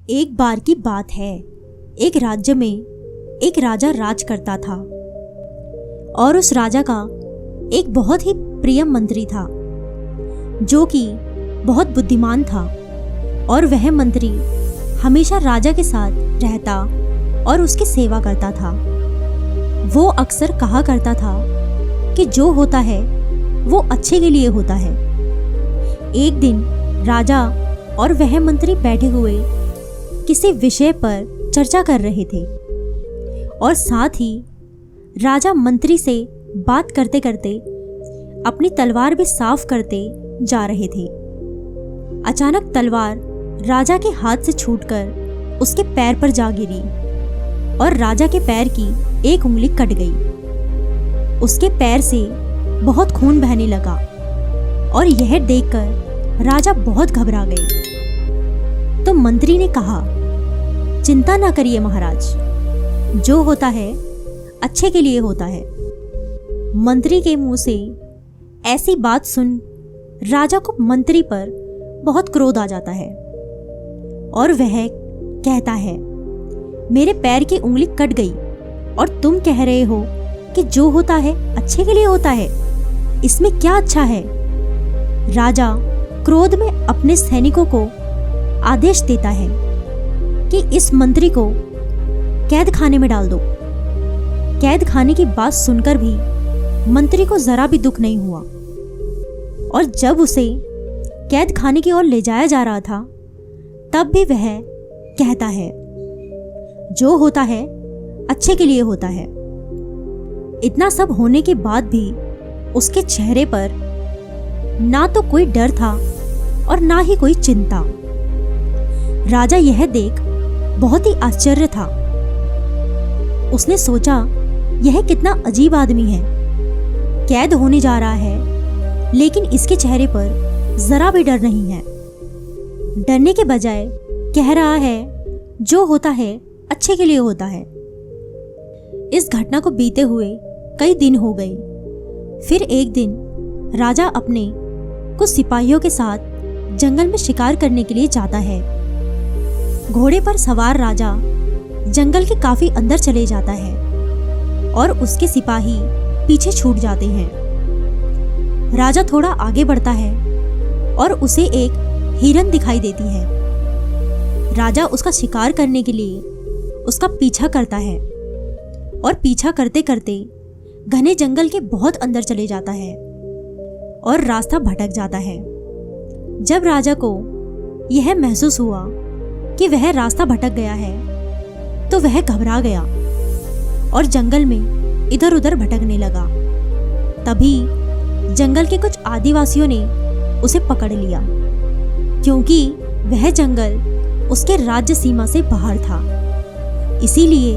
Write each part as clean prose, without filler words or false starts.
एक बार की बात है, एक राज्य में एक राजा राज करता था और उस राजा का एक बहुत ही प्रिय मंत्री था जो कि बहुत बुद्धिमान था। और वह मंत्री हमेशा राजा के साथ रहता और उसकी सेवा करता था। वो अक्सर कहा करता था कि जो होता है वो अच्छे के लिए होता है। एक दिन राजा और वह मंत्री बैठे हुए किसी विषय पर चर्चा कर रहे थे और साथ ही राजा मंत्री से बात करते करते अपनी तलवार भी साफ करते जा रहे थे। अचानक तलवार राजा के हाथ से छूटकर उसके पैर पर जा गिरी और राजा के पैर की एक उंगली कट गई। उसके पैर से बहुत खून बहने लगा और यह देखकर राजा बहुत घबरा गए। तो मंत्री ने कहा, चिंता ना करिए महाराज, जो होता है अच्छे के लिए होता है। मंत्री के मुंह से ऐसी बात सुन राजा को मंत्री पर बहुत क्रोध आ जाता है और वह कहता है, मेरे पैर की उंगली कट गई और तुम कह रहे हो कि जो होता है अच्छे के लिए होता है, इसमें क्या अच्छा है। राजा क्रोध में अपने सैनिकों को आदेश देता है कि इस मंत्री को कैद खाने में डाल दो। कैद खाने की बात सुनकर भी मंत्री को जरा भी दुख नहीं हुआ और जब उसे कैद खाने की ओर ले जाया जा रहा था तब भी वह कहता है, जो होता है अच्छे के लिए होता है। इतना सब होने के बाद भी उसके चेहरे पर ना तो कोई डर था और ना ही कोई चिंता। राजा यह देख बहुत ही आश्चर्य था। उसने सोचा, यह कितना अजीब आदमी है, कैद होने जा रहा है लेकिन इसके चेहरे पर जरा भी डर नहीं है। डरने के बजाय कह रहा है जो होता है अच्छे के लिए होता है। इस घटना को बीते हुए कई दिन हो गए। फिर एक दिन राजा अपने कुछ सिपाहियों के साथ जंगल में शिकार करने के लिए जाता है। घोड़े पर सवार राजा जंगल के काफी अंदर चले जाता है और उसके सिपाही पीछे छूट जाते हैं। राजा थोड़ा आगे बढ़ता है और उसे एक हिरन दिखाई देती है। राजा उसका शिकार करने के लिए उसका पीछा करता है और पीछा करते करते घने जंगल के बहुत अंदर चले जाता है और रास्ता भटक जाता है। जब राजा को यह महसूस हुआ कि वह रास्ता भटक गया है तो वह घबरा गया और जंगल में इधर उधर भटकने लगा। तभी जंगल के कुछ आदिवासियों ने उसे पकड़ लिया क्योंकि वह जंगल उसके राज्य सीमा से बाहर था, इसीलिए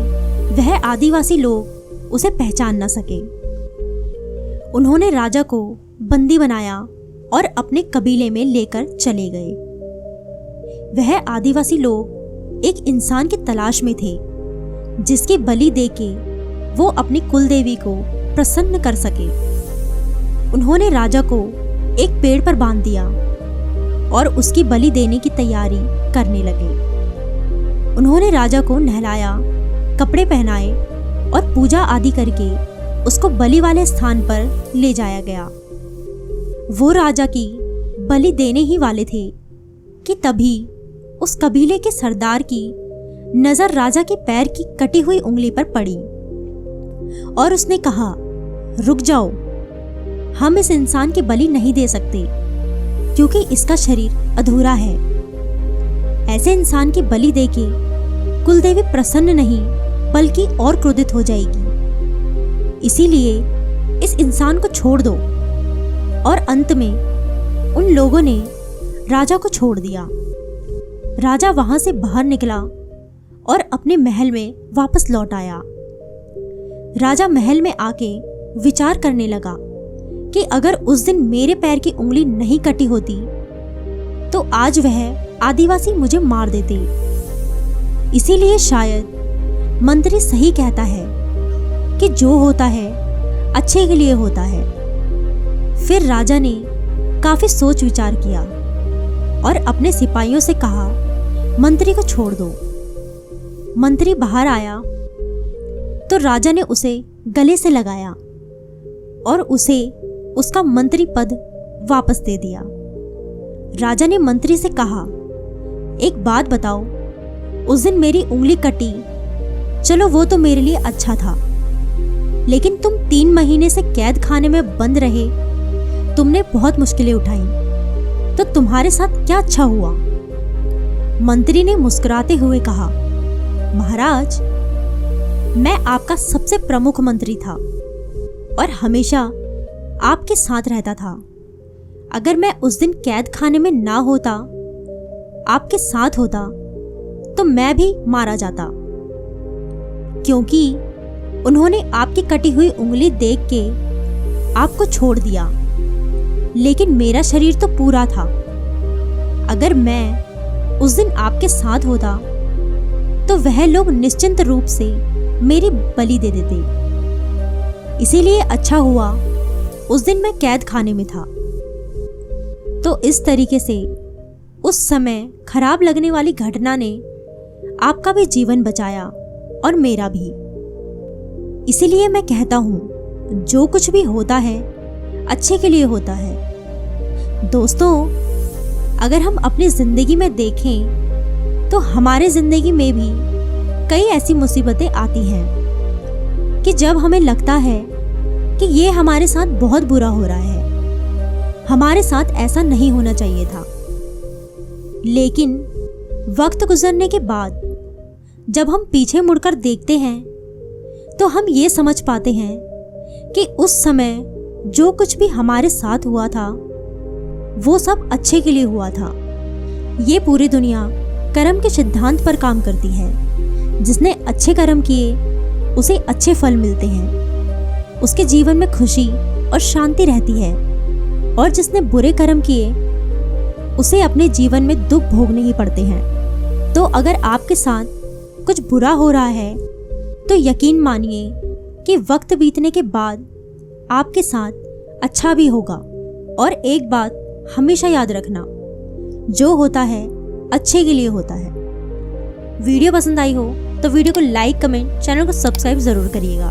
वह आदिवासी लोग उसे पहचान न सके। उन्होंने राजा को बंदी बनाया और अपने कबीले में लेकर चले गए। वह आदिवासी लोग एक इंसान की तलाश में थे जिसकी बलि देके वो अपनी कुलदेवी को प्रसन्न कर सके। उन्होंने राजा को एक पेड़ पर बांध दिया और उसकी बलि देने की तैयारी करने लगे। उन्होंने राजा को नहलाया, कपड़े पहनाए और पूजा आदि करके उसको बलि वाले स्थान पर ले जाया गया। वो राजा की बलि देने ही वाले थे कि तभी उस कबीले के सरदार की नजर राजा के पैर की कटी हुई उंगली पर पड़ी और उसने कहा, रुक जाओ, हम इस इंसान की बलि नहीं दे सकते क्योंकि इसका शरीर अधूरा है। ऐसे इंसान की बलि देके कुलदेवी प्रसन्न नहीं बल्कि और क्रोधित हो जाएगी, इसीलिए इस इंसान को छोड़ दो। और अंत में उन लोगों ने राजा को छोड़ दिया। राजा वहां से बाहर निकला और अपने महल में वापस लौट आया। राजा महल में आके विचार करने लगा कि अगर उस दिन मेरे पैर की उंगली नहीं कटी होती तो आज वह आदिवासी मुझे मार देते। इसीलिए शायद मंत्री सही कहता है कि जो होता है अच्छे के लिए होता है। फिर राजा ने काफी सोच विचार किया और अपने सिपाहियों से कहा मंत्री को छोड़ दो। मंत्री बाहर आया तो राजा ने उसे गले से लगाया और उसे उसका मंत्री पद वापस दे दिया। राजा ने मंत्री से कहा, एक बात बताओ, उस दिन मेरी उंगली कटी, चलो वो तो मेरे लिए अच्छा था, लेकिन तुम 3 महीने से कैद खाने में बंद रहे, तुमने बहुत मुश्किलें उठाई, तो तुम्हारे साथ क्या अच्छा हुआ? मंत्री ने मुस्कुराते हुए कहा, महाराज, मैं आपका सबसे प्रमुख मंत्री था और हमेशा आपके साथ रहता था। अगर मैं उस दिन कैद खाने में ना होता, आपके साथ होता, तो मैं भी मारा जाता, क्योंकि उन्होंने आपकी कटी हुई उंगली देख के आपको छोड़ दिया, लेकिन मेरा शरीर तो पूरा था। अगर मैं उस दिन आपके साथ होता तो वह लोग निश्चिंत रूप से मेरी बलि दे देते। इसीलिए अच्छा हुआ उस दिन मैं कैद खाने में था। तो इस तरीके से उस समय खराब लगने वाली घटना ने आपका भी जीवन बचाया और मेरा भी। इसीलिए मैं कहता हूँ, जो कुछ भी होता है अच्छे के लिए होता है। दोस्तों, अगर हम अपनी जिंदगी में देखें तो हमारे जिंदगी में भी कई ऐसी मुसीबतें आती हैं कि जब हमें लगता है कि ये हमारे साथ बहुत बुरा हो रहा है, हमारे साथ ऐसा नहीं होना चाहिए था। लेकिन वक्त गुजरने के बाद जब हम पीछे मुड़कर देखते हैं तो हम ये समझ पाते हैं कि उस समय जो कुछ भी हमारे साथ हुआ था वो सब अच्छे के लिए हुआ था। ये पूरी दुनिया कर्म के सिद्धांत पर काम करती है। जिसने अच्छे कर्म किए उसे अच्छे फल मिलते हैं, उसके जीवन में खुशी और शांति रहती है, और जिसने बुरे कर्म किए उसे अपने जीवन में दुख भोगने ही पड़ते हैं। तो अगर आपके साथ कुछ बुरा हो रहा है तो यकीन मानिए कि वक्त बीतने के बाद आपके साथ अच्छा भी होगा। और एक बात हमेशा याद रखना, जो होता है अच्छे के लिए होता है। वीडियो पसंद आई हो तो वीडियो को लाइक, कमेंट, चैनल को सब्सक्राइब जरूर करिएगा।